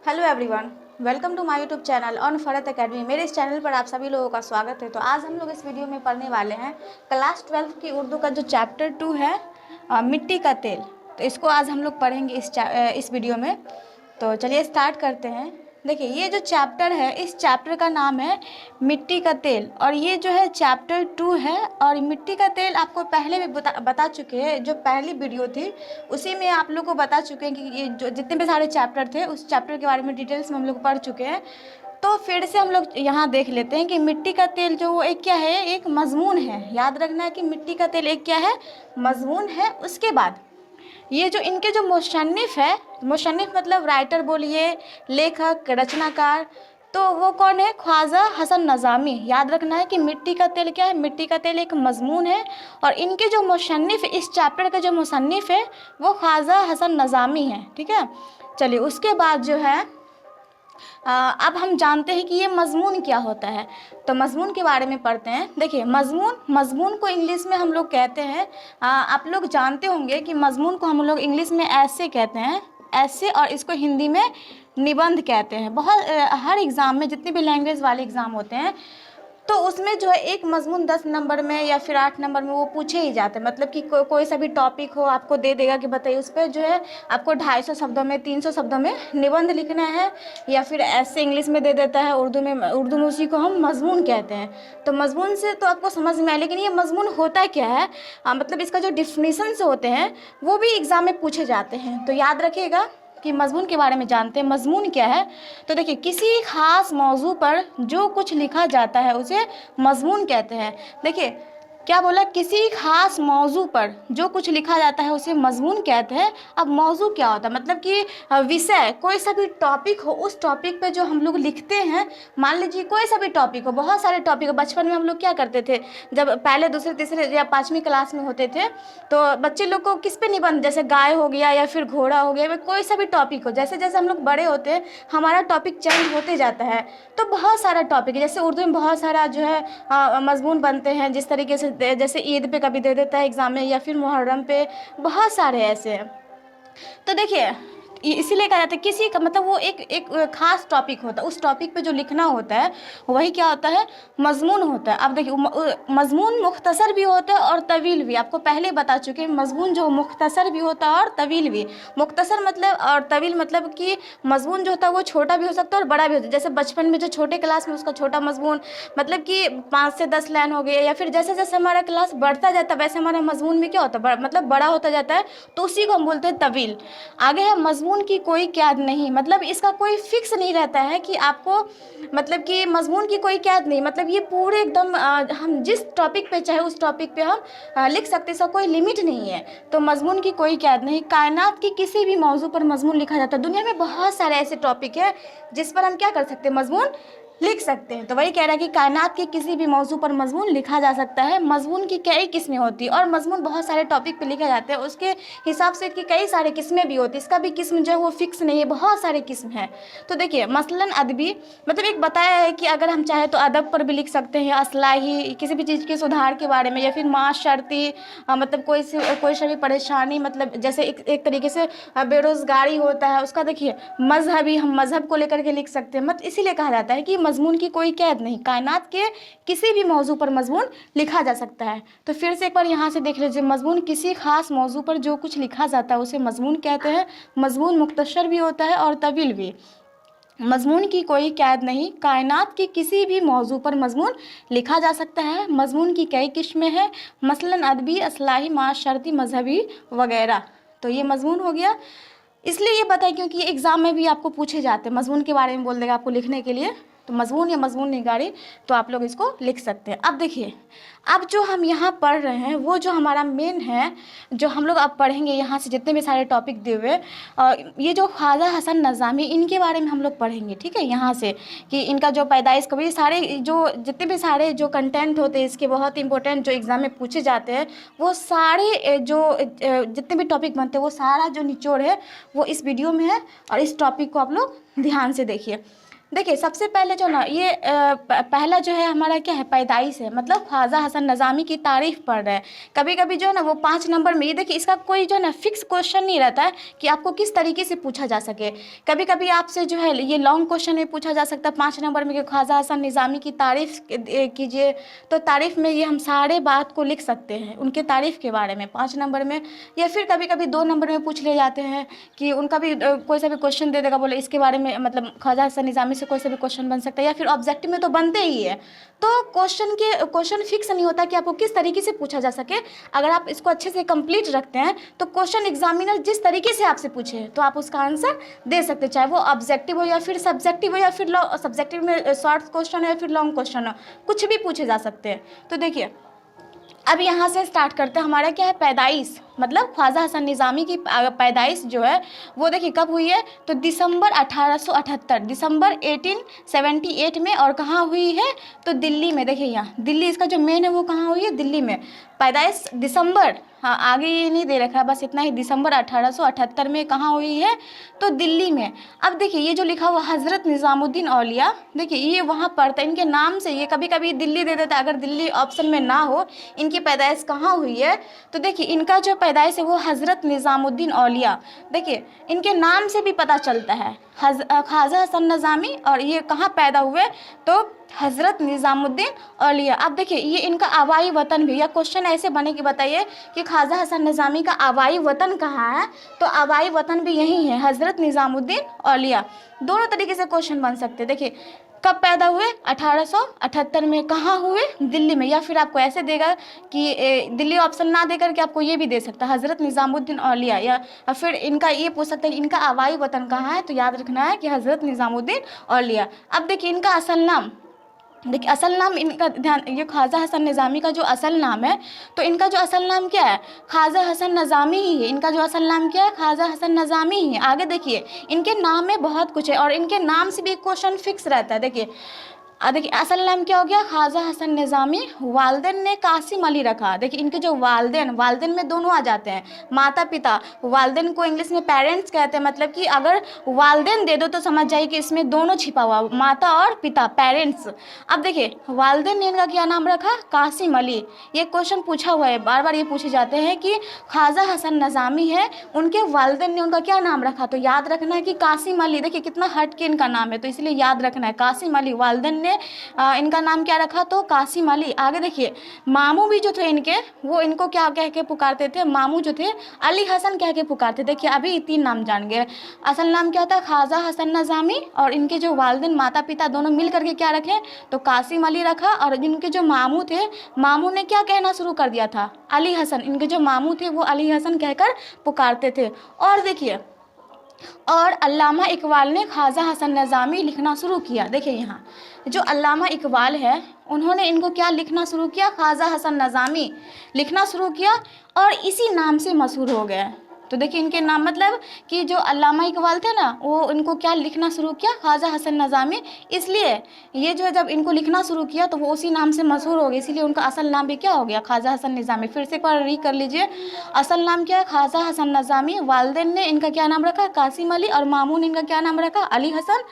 Hello everyone, welcome to my YouTube channel on Farhat academy. मेरे इस channel पर आप सभी लोगों का स्वागत है। तो आज हम लोग इस वीडियो में पढ़ने वाले हैं क्लास 12 की उर्दू का जो चैप्टर 2 है मिट्टी का तेल। तो इसको आज हम लोग पढ़ेंगे इस वीडियो में। तो चलिए स्टार्ट करते हैं। देखिए, ये जो चैप्टर है, इस चैप्टर का नाम है मिट्टी का तेल और ये जो है चैप्टर 2 है। और मिट्टी का तेल आपको पहले भी बता चुके हैं, जो पहली वीडियो थी उसी में आप लोग को बता चुके हैं कि ये जो जितने भी सारे चैप्टर थे उस चैप्टर के बारे में डिटेल्स में हम लोग पढ़ चुके हैं। तो फिर से हम लोग यहाँ देख लेते हैं कि मिट्टी का तेल जो वो एक क्या है, एक मजमून है। याद रखना है कि मिट्टी का तेल एक क्या है, मजमून है। उसके बाद ये जो इनके जो मुसन्निफ है, मुसन्निफ मतलब राइटर बोलिए, लेखक, रचनाकार, तो वो कौन है? ख्वाजा हसन नज़ामी। याद रखना है कि मिट्टी का तेल क्या है, मिट्टी का तेल एक मजमून है और इनके जो मुसन्निफ, इस चैप्टर के जो मुसन्निफ है वो ख्वाजा हसन नज़ामी है। ठीक है, चलिए उसके बाद जो है अब हम जानते हैं कि ये मजमून क्या होता है। तो मजमून के बारे में पढ़ते हैं। देखिए, मजमून को इंग्लिश में हम लोग कहते हैं, आप लोग जानते होंगे कि मजमून को हम लोग इंग्लिश में ऐसे कहते हैं, ऐसे, और इसको हिंदी में निबंध कहते हैं। हर एग्ज़ाम में जितने भी लैंग्वेज वाले एग्ज़ाम होते हैं तो उसमें जो है एक मजमून 10 नंबर में या फिर 8 नंबर में वो पूछे ही जाते हैं। मतलब कि कोई सा भी टॉपिक हो आपको दे देगा कि बताइए उस पर जो है आपको 250 शब्दों में, 300 शब्दों में निबंध लिखना है, या फिर ऐसे इंग्लिश में दे देता है, उर्दू में उसी को हम मजमून कहते हैं। तो मजमून से तो आपको समझ में आए, लेकिन ये मजमून होता क्या है, मतलब इसका जो डिफिनीशंस होते हैं वो भी एग्ज़ाम में पूछे जाते हैं। तो याद रखिएगा कि मजमून के बारे में जानते हैं। मजमून क्या है? तो देखिए, किसी खास मौजू पर जो कुछ लिखा जाता है उसे मजमून कहते हैं। देखिए क्या बोला, किसी खास मौजू पर जो कुछ लिखा जाता है उसे मजमून कहते हैं। अब मौजू क्या होता है? मतलब कि विषय, कोई सा भी टॉपिक हो, उस टॉपिक पे जो हम लोग लिखते हैं। मान लीजिए कोई सा भी टॉपिक हो, बहुत सारे टॉपिक हो। बचपन में हम लोग क्या करते थे, जब पहले, दूसरे, तीसरे या 5वीं क्लास में होते थे तो बच्चे लोग को किस पे निबंध, जैसे गाय हो गया या फिर घोड़ा हो गया, कोई सा भी टॉपिक हो, जैसे जैसे हम लोग बड़े होते हैं हमारा टॉपिक चेंज होते जाता है। तो बहुत सारा टॉपिक है, जैसे उर्दू में बहुत सारा जो है मजमून बनते हैं। जिस तरीके से जैसे ईद पे कभी दे देता है एग्ज़ाम में, या फिर मुहर्रम पे, बहुत सारे ऐसे हैं। तो देखिए, इसीलिए कहा जाता है किसी का, मतलब वो एक खास टॉपिक होता है, उस टॉपिक पे जो लिखना होता है वही क्या होता है, मजमून होता है। अब देखिए, मजमून मुख्तसर भी होता है और तवील भी। आपको पहले बता चुके हैं, मजमून जो मुख्तसर भी होता है और तवील भी। मुख्तसर मतलब और तवील मतलब कि मजमून जो होता है वो छोटा भी हो सकता है और बड़ा भी होता है। जैसे बचपन में जो छोटे क्लास में उसका छोटा मजमून, मतलब कि 5 से 10 लाइन हो गए, या फिर जैसे जैसे हमारा क्लास बढ़ता जाता है वैसे हमारा मजमून में क्या होता है, मतलब बड़ा होता जाता है, तो उसी को हम बोलते हैं तवील। आगे है मजमून की कोई कैद नहीं, मतलब इसका कोई फिक्स नहीं रहता है कि आपको, मतलब कि मजमून की कोई कैद नहीं, मतलब ये पूरे एकदम हम जिस टॉपिक पे चाहे उस टॉपिक पे हम लिख सकते, इसका कोई लिमिट नहीं है। तो मजमून की कोई कैद नहीं। कायनात की किसी भी मौजू पर मजमून लिखा जाता है। दुनिया में बहुत सारे ऐसे टॉपिक है जिस पर हम क्या कर सकते हैं, मजमून लिख सकते हैं। तो वही कह रहा है कि कायनात के किसी भी मौजू पर मजमून लिखा जा सकता है। मजमून की कई किस्में होती है और मजमून बहुत सारे टॉपिक पे लिखा जाता है, उसके हिसाब से इसकी कई सारे किस्में भी होती है। इसका भी किस्म जो है वो फिक्स नहीं है, बहुत सारे किस्म हैं। तो देखिए, मसलन अदबी, मतलब एक बताया है कि अगर हम चाहे तो अदब पर भी लिख सकते हैं, असलाही, किसी भी चीज़ के सुधार के बारे में, या फिर माशरती, मतलब कोई सा भी परेशानी, मतलब जैसे एक तरीके से बेरोज़गारी होता है उसका। देखिए, मजहबी, हम मजहब को लेकर के लिख सकते हैं। मतलब इसीलिए कहा जाता है कि मजमून की कोई कैद नहीं, कायनात के किसी भी मौजू पर मजमून लिखा जा सकता है। तो फिर से एक बार यहाँ से देख लीजिए, मजमून किसी खास मौजू पर जो कुछ लिखा जाता है उसे मजमून कहते हैं। मजमून मुख्तसर भी होता है और तवील भी। मजमून की कोई कैद नहीं, कायनात की किसी भी मौजू पर मजमून लिखा जा सकता है। मजमून की कई किस्में हैं, मसलन अदबी, असलाही, माशरती, मजहबी वगैरह। तो ये मजमून हो गया। इसलिए ये पता है क्योंकि एग्ज़ाम में भी आपको पूछे जाते हैं, मजमून के बारे में बोल देगा आपको लिखने के लिए। तो मजमून या मजमून निगारी, तो आप लोग इसको लिख सकते हैं। अब देखिए, अब जो हम यहाँ पढ़ रहे हैं वो जो हमारा मेन है, जो हम लोग अब पढ़ेंगे यहाँ से जितने भी सारे टॉपिक दिए हुए, ये जो ख्वाजा हसन नज़ामी, इनके बारे में हम लोग पढ़ेंगे। ठीक है, यहाँ से कि इनका जो पैदाइश कभी, सारे जो जितने भी सारे जो कंटेंट होते हैं इसके, बहुत इंपॉर्टेंट जो एग्ज़ाम में पूछे जाते हैं, वो सारे जो जितने भी टॉपिक बनते हैं वो सारा जो निचोड़ है वो इस वीडियो में है। और इस टॉपिक को आप लोग ध्यान से देखिए। देखिए सबसे पहले जो ना ये पहला जो है हमारा क्या है, पैदाइश है, मतलब ख्वाजा हसन नज़ामी की तारीफ पढ़ रहे हैं। कभी कभी जो है ना वो 5 नंबर में, ये देखिए इसका कोई जो है ना फिक्स क्वेश्चन नहीं रहता है कि आपको किस तरीके से पूछा जा सके। कभी कभी आपसे जो है ये लॉन्ग क्वेश्चन में पूछा जा सकता है 5 नंबर में कि ख्वाजा हसन निज़ामी की तारीफ कीजिए, तो तारीफ में ये हम सारे बात को लिख सकते हैं उनके तारीफ के बारे में 5 नंबर में। या फिर कभी कभी 2 नंबर में पूछ ले जाते हैं कि उनका भी कोई सा भी क्वेश्चन दे देगा, बोले इसके बारे में, मतलब ख्वाजा हसन निज़ामी से कोई सा भी क्वेश्चन बन सकता है, या फिर ऑब्जेक्टिव में तो बनते ही है। तो क्वेश्चन फिक्स नहीं होता कि आपको किस तरीके से पूछा जा सके। अगर आप इसको अच्छे से कंप्लीट रखते हैं तो क्वेश्चन एग्जामिनर जिस तरीके से आपसे पूछे तो आप उसका आंसर दे सकते हैं, चाहे वो ऑब्जेक्टिव हो या फिर सब्जेक्टिव हो या फिर सब्जेक्टिव में शॉर्ट क्वेश्चन हो या फिर लॉन्ग क्वेश्चन हो, कुछ भी पूछे जा सकते हैं। तो देखिए अब यहाँ से स्टार्ट करते हैं। हमारा क्या है, पैदाइश, मतलब ख्वाजा हसन निज़ामी की पैदाइश जो है वो देखिए कब हुई है, तो दिसंबर 1878, दिसंबर 1878 में। और कहाँ हुई है, तो दिल्ली में। देखिए यहाँ दिल्ली इसका जो मेन है वो कहाँ हुई है, दिल्ली में। पैदाइश दिसंबर, हाँ आगे ये नहीं दे रखा है, बस इतना ही, दिसंबर 1878 में कहाँ हुई है, तो दिल्ली में। अब देखिए ये जो लिखा हुआ हज़रत निज़ामुद्दीन औलिया, देखिए ये वहाँ पढ़ता है, इनके नाम से ये कभी कभी दिल्ली दे देता है, अगर दिल्ली ऑप्शन में ना हो इनकी पैदाइश कहाँ हुई है, तो देखिए इनका जो पैदाइश है वो हज़रत निज़ामुद्दीन औलिया। देखिए इनके नाम से भी पता चलता है ख्वाजा हसन निज़ामी, और ये कहाँ पैदा हुए, तो हज़रत निज़ामुद्दीन औलिया। अब देखिए ये इनका आबाई वतन भी, या क्वेश्चन ऐसे बने कि बताइए कि ख्वाजा हसन निज़ामी का आबाई वतन कहाँ है, तो आबाई वतन भी यही है, हज़रत निज़ामुद्दीन औलिया। दोनों तरीके से क्वेश्चन बन सकते हैं। देखिए कब पैदा हुए, 1878 में, कहाँ हुए, दिल्ली में। या फिर आपको ऐसे देगा कि दिल्ली ऑप्शन ना देकर के आपको ये भी दे सकता है हज़रत निज़ामुद्दीन औलिया, या फिर इनका ये पूछ सकते हैं इनका आबाई वतन कहाँ है, तो याद रखना है कि हज़रत निज़ामुद्दीन औलिया। अब देखिए इनका असल नाम, देखिए असल नाम इनका ध्यान, ये ख्वाजा हसन निज़ामी का जो असल नाम है, तो इनका जो असल नाम क्या है, ख्वाजा हसन निज़ामी ही है। इनका जो असल नाम क्या है, ख्वाजा हसन निज़ामी ही है। आगे देखिए इनके नाम में बहुत कुछ है, और इनके नाम से भी क्वेश्चन फिक्स रहता है। देखिए असल नाम क्या हो गया, ख्वाजा हसन निज़ामी। वालदेन ने कासिम अली रखा। देखिए इनके जो वालदेन में दोनों आ जाते हैं, माता पिता। वालदेन को इंग्लिश में पेरेंट्स कहते हैं, मतलब कि अगर वालदेन दे दो तो समझ जाइए कि इसमें दोनों छिपा हुआ, माता और पिता, पेरेंट्स। अब देखिए वालदेन ने इनका क्या नाम रखा, कासिम अली। ये क्वेश्चन पूछा हुआ है, बार बार ये पूछे जाते हैं कि ख्वाजा हसन निज़ामी है, उनके वालदेन ने उनका क्या नाम रखा, तो याद रखना है कि कासिम अली। देखिए कितना हट के इनका नाम है, तो इसलिए याद रखना है कासिम अली। वालदेन इनका नाम क्या रखा, तो कासिम अली। आगे देखिए मामू भी जो थे इनके, वो इनको क्या कह के पुकारते थे, मामू जो थे अली हसन कह के पुकारते। देखिए अभी 3 नाम जान गए। असल नाम क्या था, ख्वाजा हसन निज़ामी, और इनके जो वालिदैन माता पिता दोनों मिल करके क्या रखे, तो कासिम अली रखा। और इनके जो मामू थे, मामू ने क्या कहना शुरू कर दिया था, अली हसन। इनके जो मामू थे वो अली हसन कहकर पुकारते थे। और देखिए और अल्लामा इकबाल ने ख्वाजा हसन निज़ामी लिखना शुरू किया। देखिए यहाँ जो अल्लामा इकबाल है उन्होंने इनको क्या लिखना शुरू किया, ख्वाजा हसन निज़ामी लिखना शुरू किया, और इसी नाम से मशहूर हो गए। तो देखिए इनके नाम, मतलब कि जो अल्लामा इकबाल थे ना, वो इनको क्या लिखना शुरू किया, ख्वाजा हसन निज़ामी। इसलिए ये जो है जब इनको लिखना शुरू किया तो वो उसी नाम से मशहूर हो गए, इसीलिए उनका असल नाम भी क्या हो गया, ख्वाजा हसन निज़ामी। फिर से एक बार री कर लीजिए, असल नाम क्या है, ख्वाजा हसन निज़ामी। वालिदैन ने इनका क्या नाम रखा, कासिम अली। और मामू ने इनका क्या नाम रखा, अली हसन।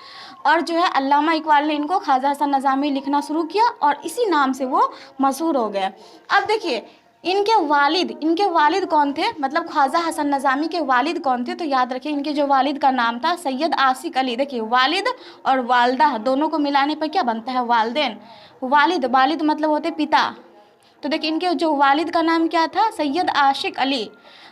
और जो है अल्लामा इकबाल ने इनको ख्वाजा हसन निज़ामी लिखना शुरू किया, और इसी नाम से वो मशहूर हो गए। अब देखिए इनके वालिद कौन थे, मतलब ख्वाजा हसन निज़ामी के वालिद कौन थे, तो याद रखिए इनके जो वालिद का नाम था सैयद आशिक अली। देखिए वालिद और वालदा दोनों को मिलाने पर क्या बनता है, वालिदैन। वालिद मतलब होते पिता। तो देखिए इनके जो वालिद का नाम क्या था, सैयद आशिक अली।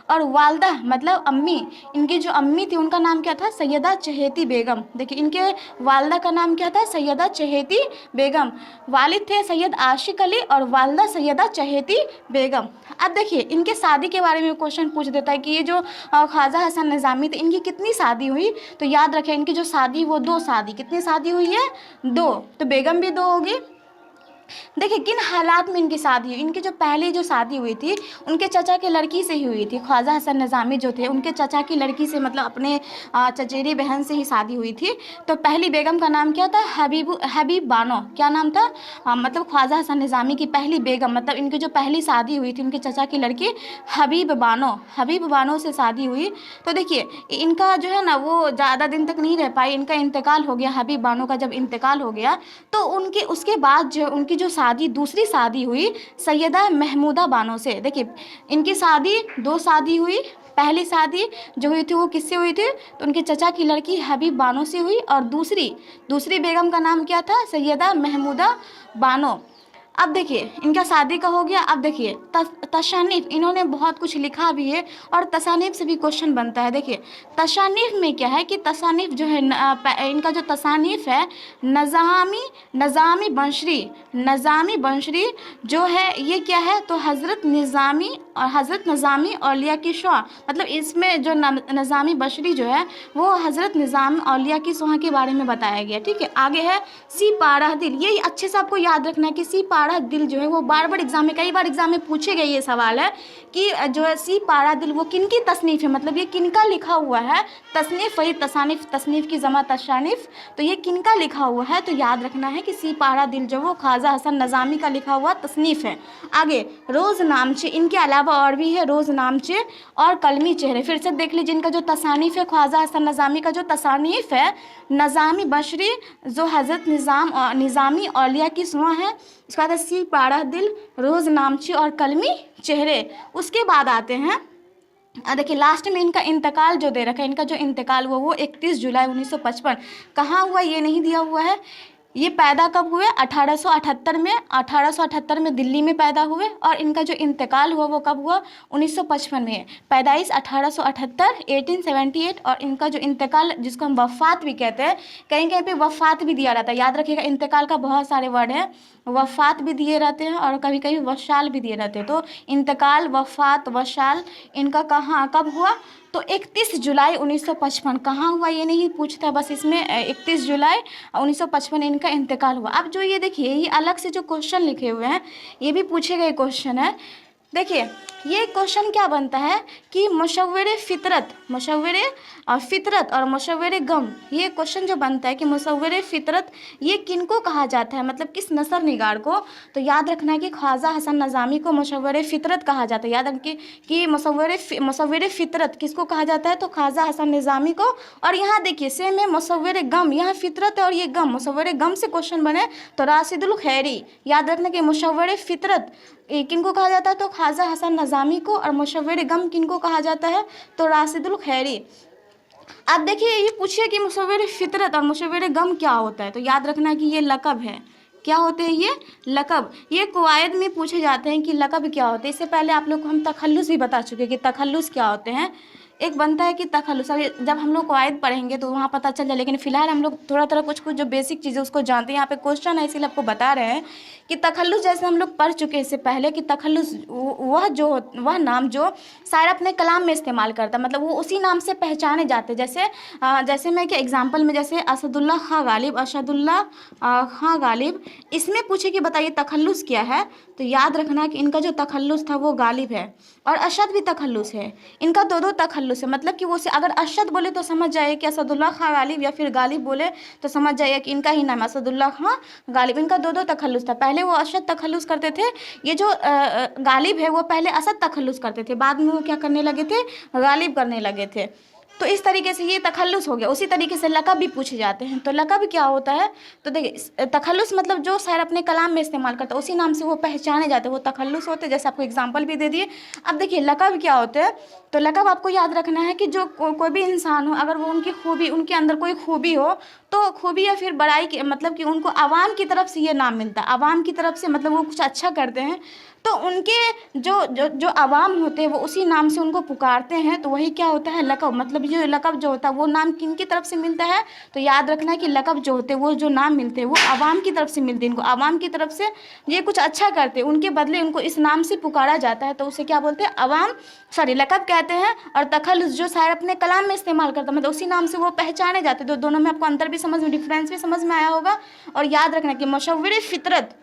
और वालदा मतलब अम्मी, इनकी जो अम्मी थी उनका नाम क्या था, सैयदा चहेती बेगम। देखिए इनके वालदा का नाम क्या था, सैयदा चहेती बेगम। वालिद थे सैयद आशिक अली और वालदा सैयदा चहेती बेगम। अब देखिए इनके शादी के बारे में क्वेश्चन पूछ देता है कि ये जो ख्वाजा हसन निज़ामी थे इनकी कितनी शादी हुई, तो याद रखें इनकी जो शादी वो 2 शादी, कितनी शादी हुई है, 2। तो बेगम भी 2 होगी देखिए किन हालात में इनकी शादी हुई। इनकी जो पहली जो शादी हुई थी उनके चचा की लड़की से ही हुई थी। ख्वाजा हसन निज़ामी जो थे उनके चचा की लड़की से, मतलब अपने चचेरी बहन से ही शादी हुई थी। तो पहली बेगम का नाम क्या था? हबीब बानो। क्या नाम था? मतलब ख्वाजा हसन निज़ामी की पहली बेगम, मतलब इनकी जो पहली शादी हुई थी उनके चचा की लड़की हबीब बानो से शादी हुई। तो देखिए इनका जो है ना वो ज़्यादा दिन तक नहीं रह पाई, इनका इंतकाल हो गया। हबीब बानो का जब इंतकाल हो गया तो उनके उसके बाद जो उनकी जो शादी दूसरी शादी हुई सैयदा महमूदा बानो से। देखिए इनकी शादी दो शादी हुई। पहली शादी जो हुई थी वो किससे हुई थी? तो उनके चचा की लड़की हबीब बानो से हुई। और दूसरी बेगम का नाम क्या था? सैयदा महमूदा बानो। अब देखिए इनका शादी का हो गया। अब देखिए तशानीफ, इन्होंने बहुत कुछ लिखा भी है और तसानीफ से भी क्वेश्चन बनता है। देखिए तशानीफ में क्या है कि तसानीफ जो है इनका जो तसानीफ है नज़ामी बंशरी जो है ये क्या है? तो हज़रत निज़ामी औलिया की शुआ, मतलब इसमें जो निज़ामी बंशरी जो है वो हज़रत निज़ाम औलिया की शुआ के बारे में बताया गया। ठीक है, आगे है सी पारा दिल। ये अच्छे से आपको याद रखना है कि सी पारा दिल जो है वो बार बार एग्जाम में, कई बार एग्जाम में पूछे गए ये सवाल है कि जो है सी पारा दिल वो किन की तसनीफ है, मतलब ये किनका लिखा हुआ है। तसनीफ वही तसानीफ, तसनीफ की जमा तशानीफ, तो ये किनका लिखा हुआ है? तो याद रखना है कि सी पारा दिल जो वो ख्वाजा हसन निज़ामी का लिखा हुआ तसनीफ है। आगे रोज़ नामचे, इनके अलावा और भी है रोज़ नामचे और कलमी चेहरे। फिर से देख लीजिए इनका जो तसानीफ है ख्वाजा हसन निज़ामी का जो तसानीफ है नज़ामी बशरी जो हज़रत निज़ामी औलिया की शुआ है। उसके बाद सी पारा दिल, रोज़ नामची और कलमी चेहरे। उसके बाद आते हैं देखिए लास्ट में इनका इंतकाल जो दे रखा है, इनका जो इंतकाल हुआ वो 31 जुलाई 1955। कहाँ हुआ ये नहीं दिया हुआ है। ये पैदा कब हुए? 1878 में दिल्ली में पैदा हुए और इनका जो इंतकाल हुआ वो कब हुआ? 1955 में। पैदाइश 1878 1878 और इनका जो इंतकाल जिसको हम वफ़ात भी कहते हैं, कहीं कहीं पे वफ़ात भी दिया रहता है। याद रखिएगा इंतकाल का बहुत सारे वर्ड हैं, वफ़ात भी दिए रहते हैं और कभी कभी वशाल भी दिए रहते हैं। तो इंतकाल, वफ़ात, वशाल इनका कहाँ कब हुआ? तो 31 जुलाई 1955। कहाँ हुआ ये नहीं पूछता, बस इसमें 31 जुलाई 1955 इनका इंतकाल हुआ। अब जो ये देखिए ये अलग से जो क्वेश्चन लिखे हुए हैं ये भी पूछे गए क्वेश्चन है। देखिए ये क्वेश्चन क्या बनता है कि मुशव्विर फितरत और मुशव्विर गम, ये क्वेश्चन जो बनता है कि मुशव्विर फितरत ये किनको कहा जाता है, मतलब किस नसर निगार को? तो याद रखना है कि ख्वाजा हसन निज़ामी को मुशव्विर फितरत कहा जाता है। याद रखिए कि मुशव्विर फितरत किसको कहा जाता है? तो ख्वाजा हसन निज़ामी को। और यहाँ देखिए सेम है मुशव्विर गम, यहाँ फितरत है और ये गम, मुशव्विर गम से क्वेश्चन बने तो राशिदुल खैरी। याद रखना कि मुशव्विर फितरत किनको कहा जाता है? तो ख्वाजा हसन निज़ामी को। और मुशव्विर गम किनको कहा जाता है? तो राशिदुल खैरी। अब देखिए ये पूछिए कि मुशव्विर फितरत और मुशव्विर गम क्या होता है? तो याद रखना है कि ये लक़ब है। क्या होते हैं ये? लक़ब। ये कवायद में पूछे जाते हैं कि लक़ब क्या होते हैं। इससे पहले आप लोग को हम तखल्लुस भी बता चुके कि तखल्लुस क्या होते हैं। एक बनता है कि तखल्लुस, अब जब हम लोग कवायद पढ़ेंगे तो वहाँ पता चल जाए, लेकिन फिलहाल हम लोग थोड़ा कुछ जो बेसिक चीज़ें उसको जानते हैं। यहाँ पे क्वेश्चन है इसीलिए आपको बता रहे हैं कि तखल्लुस जैसे हम लोग पढ़ चुके हैं इससे पहले कि तखल्लुस वह नाम जो शायर अपने कलाम में इस्तेमाल करता है, मतलब वो उसी नाम से पहचाने जाते हैं। जैसे मैं क्या एग्जाम्पल में, जैसे असदुल्ला खां गालिब, इसमें पूछे कि बताइए तखल्लुस क्या है? तो याद रखना कि इनका जो तखल्लुस था वो गालिब है। और अशद भी तखल्लुस है। इनका दो तखल्लुस है, मतलब कि वो से अगर अशद बोले तो समझ जाइए कि असदुल्ला खां गालिब, या फिर गालिब बोले तो समझ जाइए कि इनका ही नाम असदुल्ला खां गालिब। इनका दो तखल्लुस था। पहले वो अशद तखल्लुस करते थे, ये जो गालिब है वो पहले असद तखल्लुस करते थे, बाद में वो क्या करने लगे थे? गालिब करने लगे थे। तो इस तरीके से ये तखल्लुस हो गया। उसी तरीके से लक़ब भी पूछे जाते हैं। तो लक़ब क्या होता है? तो देखिए तखल्लुस मतलब जो शायर अपने कलाम में इस्तेमाल करता है उसी नाम से वो पहचाने जाते हैं, वो तखल्लुस होते हैं। जैसे आपको एग्जांपल भी दे दिए। अब देखिए लक़ब क्या होते हैं? तो लक़ब आपको याद रखना है कि जो कोई भी इंसान हो, अगर वो उनके अंदर कोई खूबी हो, तो खूबी या फिर बड़ाई की, मतलब कि उनको आवाम की तरफ से ये नाम मिलता है। आवाम की तरफ से मतलब वो कुछ अच्छा करते हैं तो उनके जो आवाम होते हैं वो उसी नाम से उनको पुकारते हैं, तो वही क्या होता है? लक़ब। मतलब जो लक़ब जो होता है वो नाम किन की तरफ से मिलता है? तो याद रखना है कि लक़ब जो होते हैं वो जो नाम मिलते हैं वो आवाम की तरफ से मिलते हैं। इनको आवाम की तरफ से ये कुछ अच्छा करते हैं, उनके बदले उनको इस नाम से पुकारा जाता है, तो उसे क्या बोलते हैं? लक़ब कहते हैं। और तखल्लुस जो शायर अपने कलाम में इस्तेमाल करता है, मतलब उसी नाम से वो पहचाने जाते हैं। तो दोनों में आपको अंतर भी समझ में, डिफरेंस भी समझ में आया होगा। और याद रखना कि मुशव्विर फितरत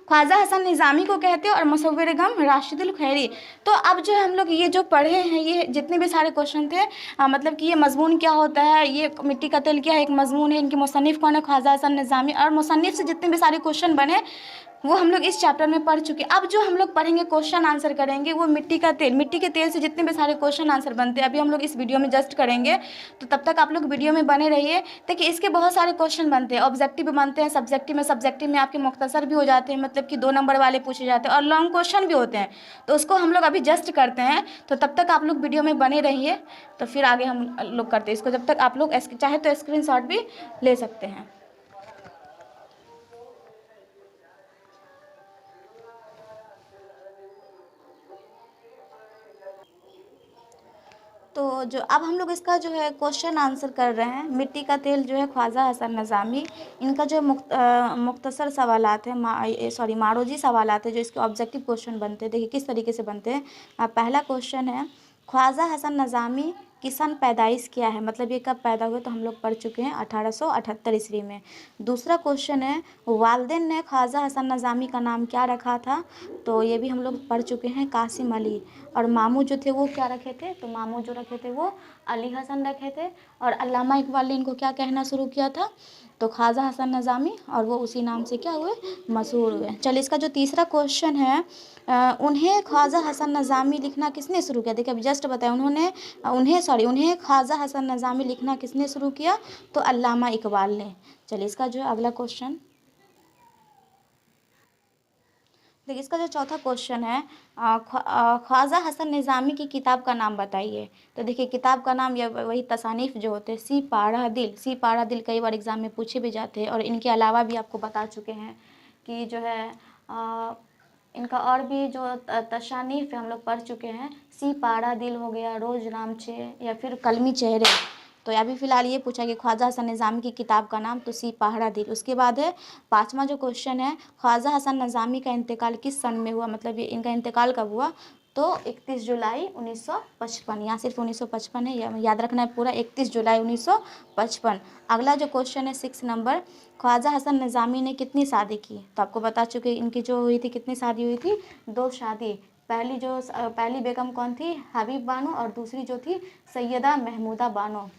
ख्वाजा हसन निज़ामी को कहते हैं और मुसव्विर गम राशिदुल खैरी। तो अब जो है हम लोग ये जो पढ़े हैं, ये जितने भी सारे क्वेश्चन थे, मतलब कि ये मजमून क्या होता है, ये मिट्टी का तेल क्या है, एक मजमून है, इनके मुसन्निफ़ कौन है, ख्वाजा हसन निज़ामी, और मुसन्निफ़ से जितने भी सारे क्वेश्चन बने वो हम लोग इस चैप्टर में पढ़ चुके। अब जो हम लोग पढ़ेंगे, क्वेश्चन आंसर करेंगे, वो मिट्टी का तेल, मिट्टी के तेल से जितने भी सारे क्वेश्चन आंसर बनते हैं अभी हम लोग इस वीडियो में जस्ट करेंगे। तो तब तक आप लोग वीडियो में बने रहिए। देखिए इसके बहुत सारे क्वेश्चन बनते हैं, ऑब्जेक्टिव भी बनते हैं, सब्जेक्टिव में आपके मुख्तसर भी हो जाते हैं, मतलब कि 2 नंबर वाले पूछे जाते हैं, और लॉन्ग क्वेश्चन भी होते हैं। तो उसको हम लोग अभी जस्ट करते हैं, तो तब तक आप लोग वीडियो में बने रहिए। तो फिर आगे हम लोग करते हैं इसको, जब तक आप लोग चाहे तो स्क्रीनशॉट भी ले सकते हैं। तो जो अब हम लोग इसका जो है क्वेश्चन आंसर कर रहे हैं। मिट्टी का तेल जो है ख्वाजा हसन निज़ामी, इनका जो मुख्तसर सवालात है, मारोजी सवालात है, जो इसके ऑब्जेक्टिव क्वेश्चन बनते हैं। देखिए किस तरीके से बनते हैं। पहला क्वेश्चन है, ख्वाजा हसन निज़ामी की सन पैदाइश क्या है, मतलब ये कब पैदा हुए, तो हम लोग पढ़ चुके हैं 1878 ईस्वी में। दूसरा क्वेश्चन है, वालिदैन ने ख्वाजा हसन निज़ामी का नाम क्या रखा था, तो ये भी हम लोग पढ़ चुके हैं, कासिम अली। और मामू जो थे वो क्या रखे थे, तो मामू जो रखे थे वो अली हसन रखे थे। और अल्लामा इकबाल ने इनको क्या कहना शुरू किया था, तो ख्वाजा हसन निज़ामी, और वो उसी नाम से क्या हुए, मशहूर हुए। चलिए इसका जो तीसरा क्वेश्चन है, उन्हें ख्वाजा हसन निज़ामी लिखना किसने शुरू किया। देखिए अभी जस्ट बताया, उन्हें ख्वाजा हसन निज़ामी लिखना किसने शुरू किया, तो अल्लामा इकबाल ने। चलिए इसका जो अगला क्वेश्चन, देखिए इसका जो चौथा क्वेश्चन है, ख्वाजा हसन निज़ामी की किताब का नाम बताइए। तो देखिए किताब का नाम या वही तसानीफ़ जो होते हैं, सी पाड़ा दिल कई बार एग्ज़ाम में पूछे भी जाते हैं। और इनके अलावा भी आपको बता चुके हैं कि जो है इनका और भी जो तसानीफ़ हम लोग पढ़ चुके हैं, सी पाड़ा दिल हो गया, रोज़ नामचे, या फिर कलमी चेहरे। तो अभी फ़िलहाल ये पूछा कि ख्वाजा हसन निज़ामी की किताब का नाम, तो सी पहाड़ा दिल। उसके बाद है पाँचवा जो क्वेश्चन है, ख्वाजा हसन निज़ामी का इंतकाल किस सन में हुआ, मतलब ये इनका इंतकाल कब हुआ, तो 31 जुलाई 1955। यहाँ सिर्फ 1955 है, याद रखना है पूरा, 31 जुलाई 1955। अगला जो क्वेश्चन है 6 नंबर, ख्वाजा हसन निज़ामी ने कितनी शादी की, तो आपको बता चुके इनकी जो हुई थी, कितनी शादी हुई थी, 2 शादी। पहली बेगम कौन थी, हबीब बानो, और दूसरी जो थी सैयदा महमूदा बानो।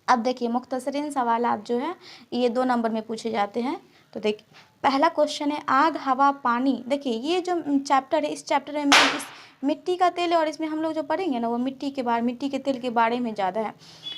अब देखिए मुख्तसरीन सवालात जो है ये 2 नंबर में पूछे जाते हैं। तो देखिए पहला क्वेश्चन है, आग हवा पानी। देखिए ये जो चैप्टर है, इस चैप्टर में इस मिट्टी का तेल है, और इसमें हम लोग जो पढ़ेंगे ना वो मिट्टी के तेल के बारे में ज़्यादा है।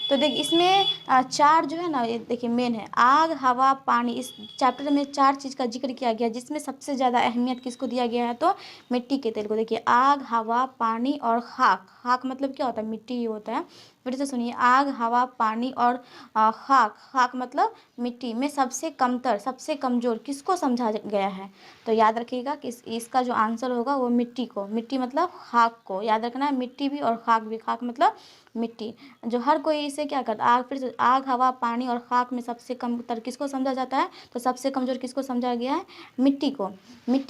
तो देखिए इसमें 4 जो है ना, ये देखिए मेन है, आग हवा पानी। इस चैप्टर में 4 चीज़ का जिक्र किया गया, जिसमें सबसे ज़्यादा अहमियत किसको दिया गया है, तो मिट्टी के तेल को। देखिए आग हवा पानी और खाक। खाक मतलब क्या होता है, मिट्टी ही होता है। फिर से सुनिए, आग हवा पानी और खाक। खाक मतलब मिट्टी में सबसे कमतर, सबसे कमज़ोर किसको समझा गया है, तो याद रखिएगा कि इसका जो आंसर होगा वो मिट्टी को। मिट्टी मतलब खाक को याद रखना है, मिट्टी भी और खाक भी। खाक मतलब मिट्टी, जो हर कोई इसे क्या करता, आग, फिर से आग हवा पानी और खाक में सबसे कमतर किसको समझा जाता है, तो सबसे कमज़ोर किसको समझा गया है, मिट्टी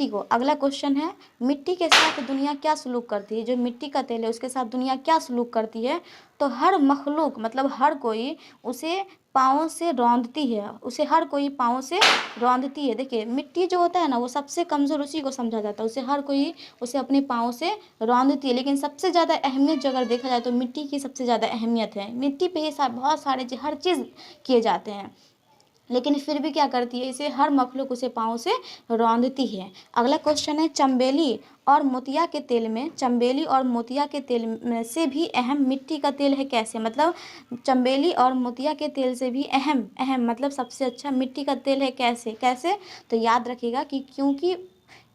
को। अगला क्वेश्चन है, मिट्टी के साथ दुनिया क्या सलूक करती है। जो मिट्टी का तेल है उसके साथ दुनिया क्या सलूक करती है, तो हर मखलूक मतलब हर कोई उसे पाँव से रौंदती है, उसे हर कोई पाँव से रौंदती है। देखिए मिट्टी जो होता है ना वो सबसे कमज़ोर उसी को समझा जाता है, उसे हर कोई उसे अपने पाँव से रौंदती है। लेकिन सबसे ज़्यादा अहमियत जो अगर देखा जाए तो मिट्टी की सबसे ज़्यादा अहमियत है। मिट्टी पे ही बहुत सारे हर चीज़ किए जाते हैं, लेकिन फिर भी क्या करती है, इसे हर मखलूक उसे पाँव से रौंदती है। अगला क्वेश्चन है, चंबेली और मोतिया के तेल में से भी अहम मिट्टी का तेल है कैसे। मतलब चंबेली और मोतिया के तेल से भी अहम मतलब सबसे अच्छा मिट्टी का तेल है कैसे। तो याद रखिएगा कि क्योंकि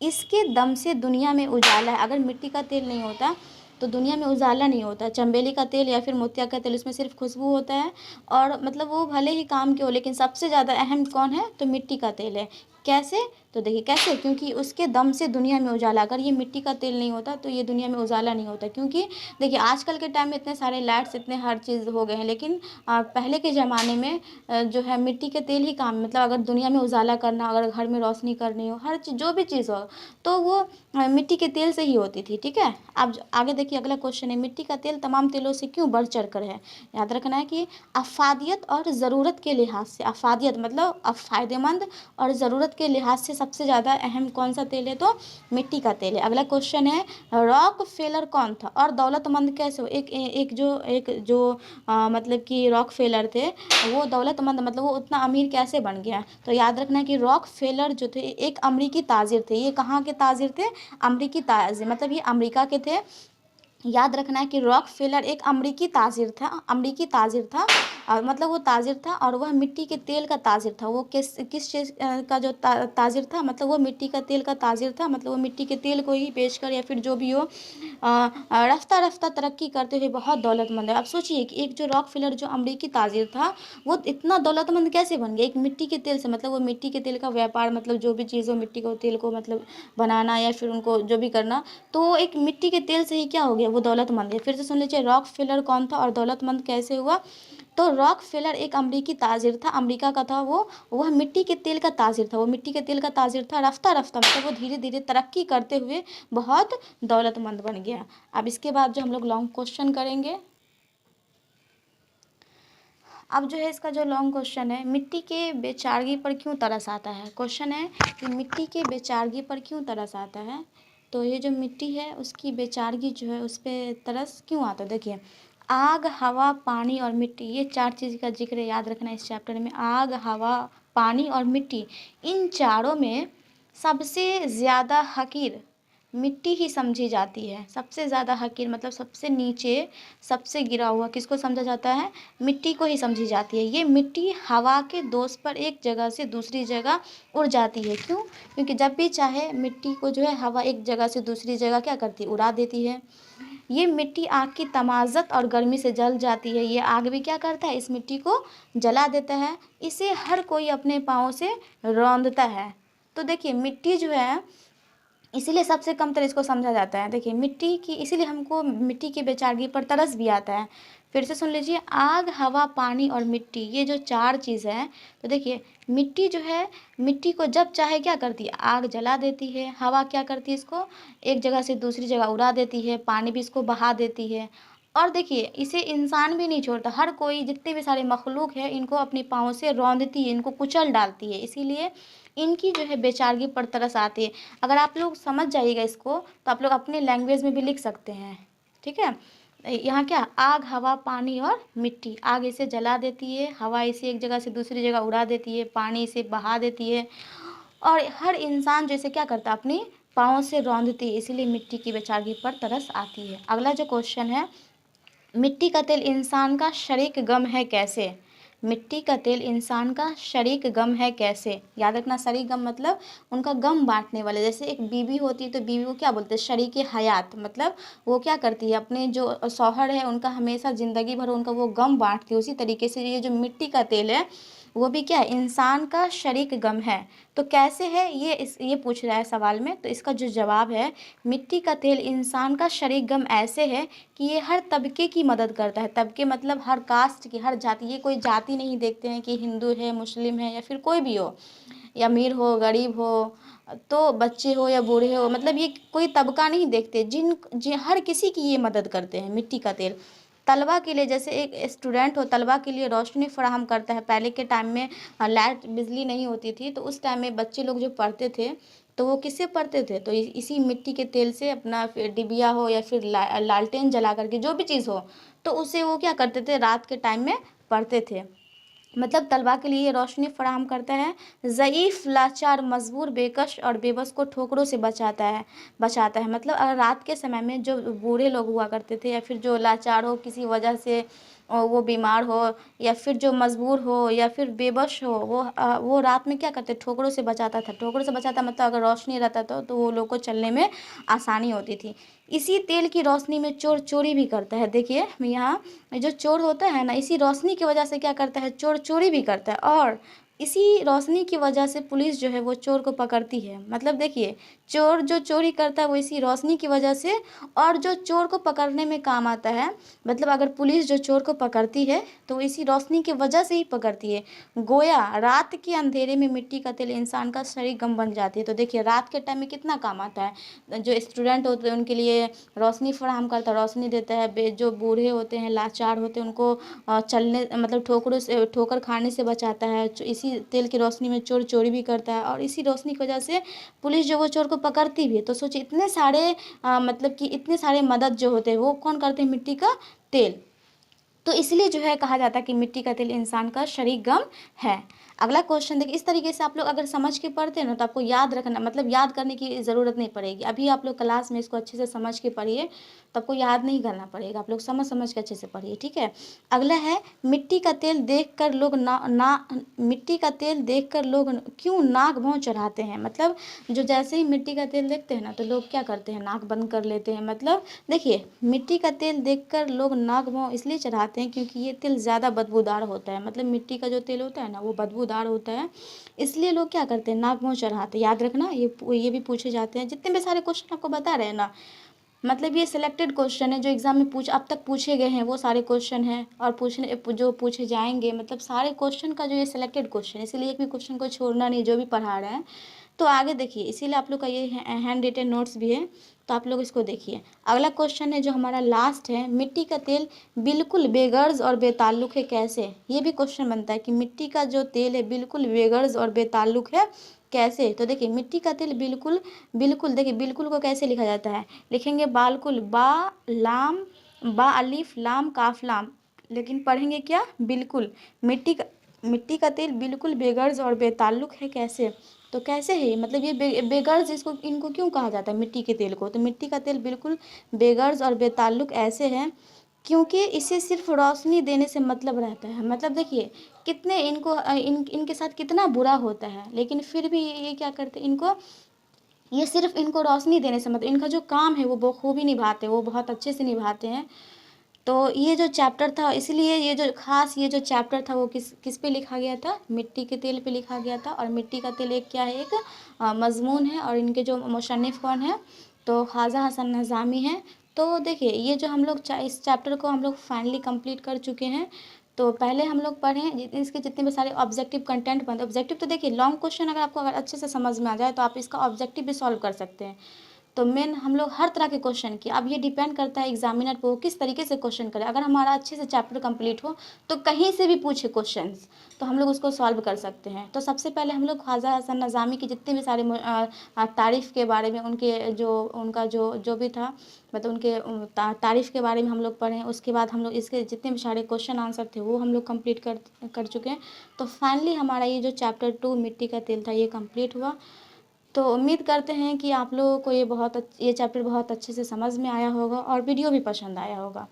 इसके दम से दुनिया में उजाला है। अगर मिट्टी का तेल नहीं होता तो दुनिया में उजाला नहीं होता। चंबेली का तेल या फिर मोतिया का तेल, इसमें सिर्फ खुशबू होता है, और मतलब वो भले ही काम के हो, लेकिन सबसे ज़्यादा अहम कौन है, तो मिट्टी का तेल है। कैसे, तो देखिए कैसे, क्योंकि उसके दम से दुनिया में उजाला। अगर ये मिट्टी का तेल नहीं होता तो ये दुनिया में उजाला नहीं होता। क्योंकि देखिए आजकल के टाइम में इतने सारे लाइट्स, इतने हर चीज़ हो गए हैं, लेकिन पहले के ज़माने में जो है मिट्टी के तेल ही काम, मतलब अगर दुनिया में उजाला करना, अगर घर में रोशनी करनी हो, हर चीज़ जो भी चीज़ हो तो वो मिट्टी के तेल से ही होती थी। ठीक है, अब आगे देखिए अगला क्वेश्चन है, मिट्टी का तेल तमाम तेलों से क्यों बढ़ चढ़ कर है। याद रखना है कि अफादियत और ज़रूरत के लिहाज से, अफादियत मतलब फ़ायदेमंद और ज़रूरत कीमत के लिहाज से सबसे ज़्यादा अहम कौन सा तेल है? तो मिट्टी का तेल है। अगला क्वेश्चन है, रॉक फेलर कौन था और दौलतमंद कैसे हो? एक जो मतलब कि रॉक फेलर थे, वो दौलतमंद मतलब वो उतना अमीर कैसे बन गया? तो याद रखना कि रॉक फेलर जो थे एक अमरीकी ताजिर थे। ये कहाँ के ताजिर थे? अमरीकी ताजिर, मतलब ये अमरीका के थे। याद रखना है कि रॉक फेलर एक अमरीकी ताजिर था और मतलब वो ताजिर था और वह मिट्टी के तेल का ताजिर था। वो किस चीज़ का जो ताजिर था? मतलब वो मिट्टी का तेल का ताजिर था। मतलब वो मिट्टी के तेल को ही बेचकर या फिर जो भी हो रफ्ता रफ्ता तरक्की करते हुए बहुत दौलतमंद है। अब सोचिए कि एक जो रॉक फेलर जो अमरीकी ताजिर था, वो इतना दौलतमंद कैसे बन गया? एक मिट्टी के तेल से, मतलब वो मिट्टी के तेल का व्यापार, मतलब जो भी चीज़ हो मिट्टी को तेल को मतलब बनाना या फिर उनको जो भी करना, तो एक मिट्टी के तेल से ही क्या हो गया? वो दौलतमंद है। फिर से सुन लीजिए, रॉक फेलर कौन था और दौलतमंद कैसे हुआ? तो रॉक फेलर एक अमरीकी ताजिर था, अमेरिका का था वो। वह मिट्टी के तेल का ताजिर था, वो मिट्टी के तेल का ताजिर था। रफ्ता रफ्ता मतलब वो धीरे धीरे तरक्की करते हुए बहुत दौलतमंद बन गया। अब इसके बाद जो हम लोग लॉन्ग क्वेश्चन करेंगे, अब जो है इसका जो लॉन्ग क्वेश्चन है, मिट्टी के बेचारगी पर क्यों तरस आता है? क्वेश्चन है कि मिट्टी के बेचारगी पर क्यों तरस आता है? तो ये जो मिट्टी है उसकी बेचारगी जो है उस पर तरस क्यों आता है? देखिए, आग, हवा, पानी और मिट्टी, ये 4 चीज़ का जिक्र याद रखना इस चैप्टर में। आग, हवा, पानी और मिट्टी, इन चारों में सबसे ज़्यादा हकीर मिट्टी ही समझी जाती है। सबसे ज़्यादा हकीर मतलब सबसे नीचे, सबसे गिरा हुआ किसको समझा जाता है? मिट्टी को ही समझी जाती है। ये मिट्टी हवा के दोष पर एक जगह से दूसरी जगह उड़ जाती है। क्यों? क्योंकि जब भी चाहे मिट्टी को जो है हवा एक जगह से दूसरी जगह क्या करती है? उड़ा देती है। ये मिट्टी आग की तमाज़त और गर्मी से जल जाती है। ये आग भी क्या करता है? इस मिट्टी को जला देता है। इसे हर कोई अपने पाँव से रौंदता है। तो देखिए, मिट्टी जो है इसीलिए सबसे कम तर इसको समझा जाता है। देखिए, मिट्टी की, इसीलिए हमको मिट्टी की बेचारगी पर तरस भी आता है। फिर से सुन लीजिए, आग, हवा, पानी और मिट्टी, ये जो 4 चीज़ हैं। तो देखिए, मिट्टी जो है, मिट्टी को जब चाहे क्या करती है? आग जला देती है। हवा क्या करती है? इसको एक जगह से दूसरी जगह उड़ा देती है। पानी भी इसको बहा देती है। और देखिए, इसे इंसान भी नहीं छोड़ता, हर कोई, जितने भी सारे मखलूक है, इनको अपने पाँव से रौंदती है, इनको कुचल डालती है। इसीलिए इनकी जो है बेचारगी पर तरस आती है। अगर आप लोग समझ जाइएगा इसको तो आप लोग अपने लैंग्वेज में भी लिख सकते हैं। ठीक है, यहाँ क्या, आग, हवा, पानी और मिट्टी। आग इसे जला देती है, हवा इसे एक जगह से दूसरी जगह उड़ा देती है, पानी इसे बहा देती है और हर इंसान जैसे क्या करता है? अपने पाँव से रौंदती है। इसीलिए मिट्टी की बेचारगी पर तरस आती है। अगला जो क्वेश्चन है, मिट्टी का तेल इंसान का शरीक गम है कैसे? मिट्टी का तेल इंसान का शरीक गम है कैसे? याद रखना, शरीक गम मतलब उनका गम बांटने वाले। जैसे एक बीवी होती है तो बीवी को क्या बोलते हैं? शरीक हयात। मतलब वो क्या करती है? अपने जो शौहर है उनका हमेशा ज़िंदगी भर उनका वो गम बांटती है। उसी तरीके से ये जो मिट्टी का तेल है वो भी क्या है? इंसान का शरीक गम है। तो कैसे है ये पूछ रहा है सवाल में। तो इसका जो जवाब है, मिट्टी का तेल इंसान का शरीक गम ऐसे है कि ये हर तबके की मदद करता है। तबके मतलब हर कास्ट की, हर जाति। ये कोई जाति नहीं देखते हैं कि हिंदू है, मुस्लिम है या फिर कोई भी हो, या अमीर हो, गरीब हो, तो बच्चे हो या बूढ़े हो, मतलब ये कोई तबका नहीं देखते। हर किसी की ये मदद करते हैं मिट्टी का तेल। तलबा के लिए, जैसे एक स्टूडेंट हो, तलबा के लिए रोशनी फराहम करता है। पहले के टाइम में लाइट, बिजली नहीं होती थी, तो उस टाइम में बच्चे लोग जो पढ़ते थे तो वो किससे पढ़ते थे? तो इसी मिट्टी के तेल से अपना फिर डिबिया हो या फिर लालटेन जला करके जो भी चीज़ हो, तो उसे वो क्या करते थे? रात के टाइम में पढ़ते थे। मतलब तलबा के लिए रोशनी फराहम करता है। ज़ईफ़, लाचार, मजबूर, बेकस और बेबस को ठोकरों से बचाता है। मतलब अगर रात के समय में जो बूढ़े लोग हुआ करते थे या फिर जो लाचार हो किसी वजह से, वो बीमार हो या फिर जो मजबूर हो या फिर बेबस हो, वो रात में क्या करते? ठोकरों से बचाता था। ठोकरों से बचाता मतलब अगर रोशनी रहता तो वो लोग को चलने में आसानी होती थी। इसी तेल की रोशनी में चोर चोरी भी करता है। देखिए यहाँ जो चोर होता है ना, इसी रोशनी की वजह से क्या करता है? चोर चोरी भी करता है और इसी रोशनी की वजह से पुलिस जो है वो चोर को पकड़ती है। मतलब देखिए, चोर जो चोरी करता है वो इसी रोशनी की वजह से, और जो चोर को पकड़ने में काम आता है। मतलब अगर पुलिस जो चोर को पकड़ती है तो इसी रोशनी की वजह से ही पकड़ती है। गोया रात के अंधेरे में मिट्टी का तेल इंसान का शरीर गम बन जाती है। तो देखिए, रात के टाइम में कितना काम आता है। जो स्टूडेंट होते हैं उनके लिए रोशनी फराहम करता है, रोशनी देता है। जो बूढ़े होते हैं, लाचार होते हैं, उनको चलने मतलब ठोकर खाने से बचाता है। इसी इसी तेल की रोशनी में चोर चोरी भी करता है और इसी रोशनी की वजह से पुलिस जो वो चोर को पकड़ती भी है। तो सोचिए इतने सारे मतलब कि इतने सारे मदद जो होते हैं वो कौन करते हैं, मिट्टी का तेल। तो इसलिए जो है कहा जाता है कि मिट्टी का तेल इंसान का शरीर गम है। अगला क्वेश्चन देखिए, इस तरीके से आप लोग अगर समझ के पढ़ते हैं ना तो आपको याद रखना, मतलब याद करने की ज़रूरत नहीं पड़ेगी। अभी आप लोग क्लास में इसको अच्छे से समझ के पढ़िए तो आपको याद नहीं करना पड़ेगा, आप लोग समझ समझ के अच्छे से पढ़िए, ठीक है। अगला है, मिट्टी का तेल देखकर लोग मिट्टी का तेल देखकर लोग क्यों नाक भौं चढ़ाते हैं। मतलब जो जैसे ही मिट्टी का तेल देखते हैं ना तो लोग क्या करते हैं, नाक बंद कर लेते हैं। मतलब देखिए, मिट्टी का तेल देखकर लोग नाक भौं इसलिए चढ़ाते हैं क्योंकि ये तेल ज़्यादा बदबूदार होता है। मतलब मिट्टी का जो तेल होता है ना वो बदबूदार होता है, इसलिए लोग क्या करते हैं, नाक भौं चढ़ाते हैं। याद रखना, ये भी पूछे जाते हैं। जितने भी सारे क्वेश्चन आपको बता रहे हैं ना, मतलब ये सिलेक्टेड क्वेश्चन है जो एग्जाम में अब तक पूछे गए हैं, वो सारे क्वेश्चन हैं और जो पूछे जाएंगे। मतलब सारे क्वेश्चन का जो ये सिलेक्टेड क्वेश्चन है, इसीलिए एक भी क्वेश्चन को छोड़ना नहीं जो भी पढ़ा रहे हैं। तो आगे देखिए, इसीलिए आप लोग का ये हैंड रिटन नोट्स भी है, तो आप लोग इसको देखिए। अगला क्वेश्चन है जो हमारा लास्ट है, मिट्टी का तेल बिल्कुल बेगर्ज और बेताल्लुक है कैसे। ये भी क्वेश्चन बनता है कि मिट्टी का जो तेल है बिल्कुल बेगर्ज और बेताल्लुक है कैसे। तो देखिए, मिट्टी का तेल बिल्कुल, बिल्कुल देखिए, बिल्कुल को कैसे लिखा जाता है, लिखेंगे बालकुल, बा अलिफ लाम काफ लाम, लेकिन पढ़ेंगे क्या, बिल्कुल। मिट्टी का तेल बिल्कुल बेगर्ज और बेताल्लुक है कैसे। तो कैसे है, मतलब ये बेगर्ज, इनको क्यों कहा जाता है मिट्टी के तेल को। तो मिट्टी का तेल बिल्कुल बेगर्ज और बेताल्लुक ऐसे है क्योंकि इसे सिर्फ रोशनी देने से मतलब रहता है। मतलब देखिए कितने इनके साथ कितना बुरा होता है, लेकिन फिर भी ये क्या करते हैं, ये सिर्फ इनको रोशनी देने से मतलब इनका जो काम है वो बखूबी निभाते हैं, वो बहुत अच्छे से निभाते हैं। तो ये जो चैप्टर था, इसलिए ये जो चैप्टर था वो किस पे लिखा गया था, मिट्टी के तेल पे लिखा गया था। और मिट्टी का तेल एक क्या है, एक मजमून है। और इनके जो मुसन्निफ़ कौन है, तो ख्वाजा हसन नज़ामी है। तो देखिए, ये जो हम लोग इस चैप्टर को हम लोग फाइनली कंप्लीट कर चुके हैं। तो पहले हम लोग पढ़ें इसके जितने भी सारे ऑब्जेक्टिव कंटेंट बनते हैं। ऑब्जेक्टिव तो देखिए, लॉन्ग क्वेश्चन अगर आपको अच्छे से समझ में आ जाए तो आप इसका ऑब्जेक्टिव भी सॉल्व कर सकते हैं। तो मेन हम लोग हर तरह के क्वेश्चन की, अब ये डिपेंड करता है एग्जामिनर पे वो किस तरीके से क्वेश्चन करे। अगर हमारा अच्छे से चैप्टर कंप्लीट हो तो कहीं से भी पूछे क्वेश्चंस तो हम लोग उसको सॉल्व कर सकते हैं। तो सबसे पहले हम लोग ख्वाजा हसन नज़ामी की जितने भी सारे तारीफ़ के बारे में, उनका जो भी था, मतलब उनके तारीफ़ के बारे में हम लोग पढ़ें। उसके बाद हम लोग इसके जितने भी सारे क्वेश्चन आंसर थे वो हम लोग कंप्लीट कर चुके हैं। तो फाइनली हमारा ये जो चैप्टर 2 मिट्टी का तेल था ये कंप्लीट हुआ। तो उम्मीद करते हैं कि आप लोगों को ये चैप्टर बहुत अच्छे से समझ में आया होगा और वीडियो भी पसंद आया होगा।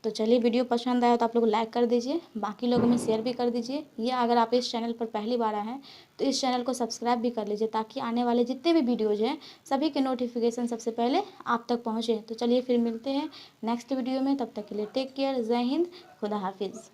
तो चलिए, वीडियो पसंद आया तो आप लोग लाइक कर दीजिए, बाकी लोगों में शेयर भी कर दीजिए। ये अगर आप इस चैनल पर पहली बार आए हैं तो इस चैनल को सब्सक्राइब भी कर लीजिए ताकि आने वाले जितने भी वीडियोज़ हैं सभी के नोटिफिकेशन सबसे पहले आप तक पहुँचे। तो चलिए फिर मिलते हैं नेक्स्ट वीडियो में, तब तक के लिए टेक केयर, जय हिंद, खुदा हाफिज़।